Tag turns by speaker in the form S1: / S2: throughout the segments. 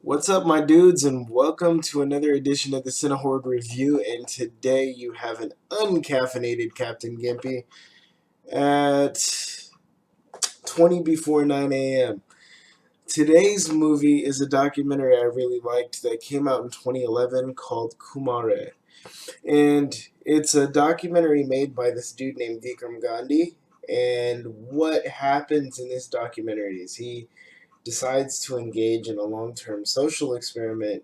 S1: What's up, my dudes, and welcome to another edition of the CineHorde Review. And today you have an uncaffeinated Captain Gimpy at 20 before 9 a.m. Today's movie is a documentary I really liked that came out in 2011 called Kumare. And it's a documentary made by this dude named Vikram Gandhi. And what happens in this documentary is he decides to engage in a long-term social experiment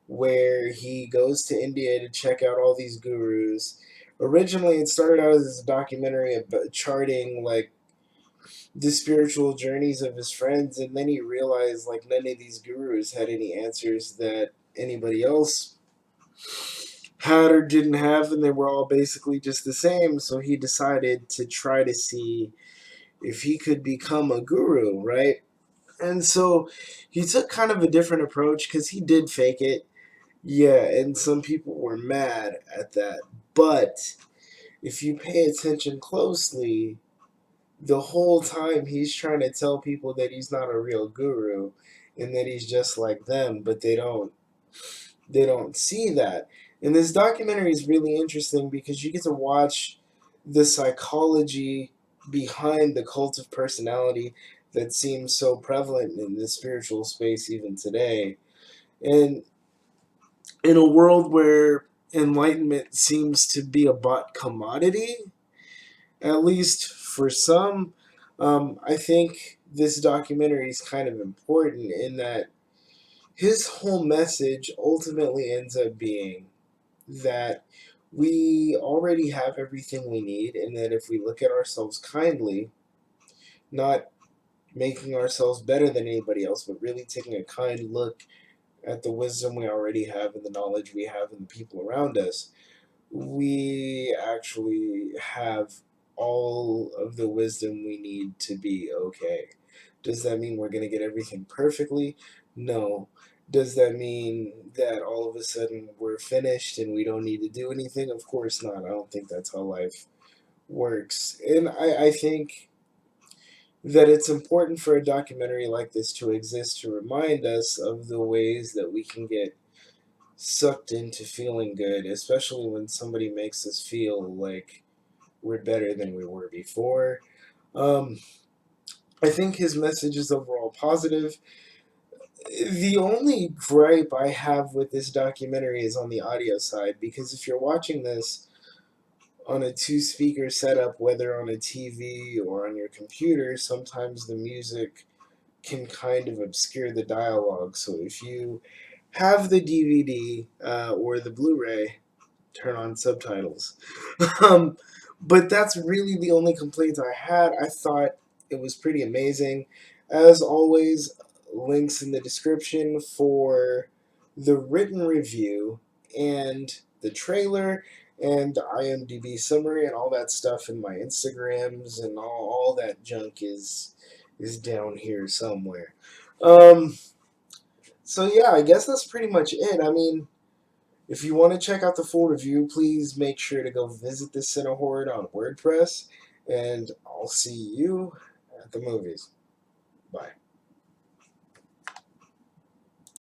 S1: where he goes to India to check out all these gurus. Originally, it started out as a documentary about charting like the spiritual journeys of his friends, and then he realized like none of these gurus had any answers that anybody else had or didn't have, and they were all basically just the same. So he decided to try to see if he could become a guru, right? And so he took kind of a different approach because he did fake it. Yeah, and some people were mad at that. But if you pay attention closely, the whole time he's trying to tell people that he's not a real guru and that he's just like them, but they don't see that. And this documentary is really interesting because you get to watch the psychology behind the cult of personality that seems so prevalent in the spiritual space even today. And in a world where enlightenment seems to be a bought commodity, at least for some, I think this documentary is kind of important in that his whole message ultimately ends up being that we already have everything we need, and that if we look at ourselves kindly, not making ourselves better than anybody else, but really taking a kind look at the wisdom we already have and the knowledge we have and the people around us, we actually have all of the wisdom we need to be okay. Does that mean we're going to get everything perfectly? No. Does that mean that all of a sudden we're finished and we don't need to do anything? Of course not. I don't think that's how life works. And I think that it's important for a documentary like this to exist to remind us of the ways that we can get sucked into feeling good, especially when somebody makes us feel like we're better than we were before. Um, I think his message is overall positive. The only gripe I have with this documentary is on the audio side, because if you're watching this on a two speaker setup, whether on a TV or on your computer, sometimes the music can kind of obscure the dialogue. So if you have the DVD or the Blu-ray, turn on subtitles. um, but that's really the only complaint I had. I thought it was pretty amazing. As always, links in the description for the written review and the trailer and the IMDb summary and all that stuff, and my Instagrams and all that junk is down here somewhere. Um, so yeah, I guess that's pretty much it. I mean, if you want to check out the full review, please make sure to go visit the CineHorde on WordPress, and I'll see you at the movies. Bye.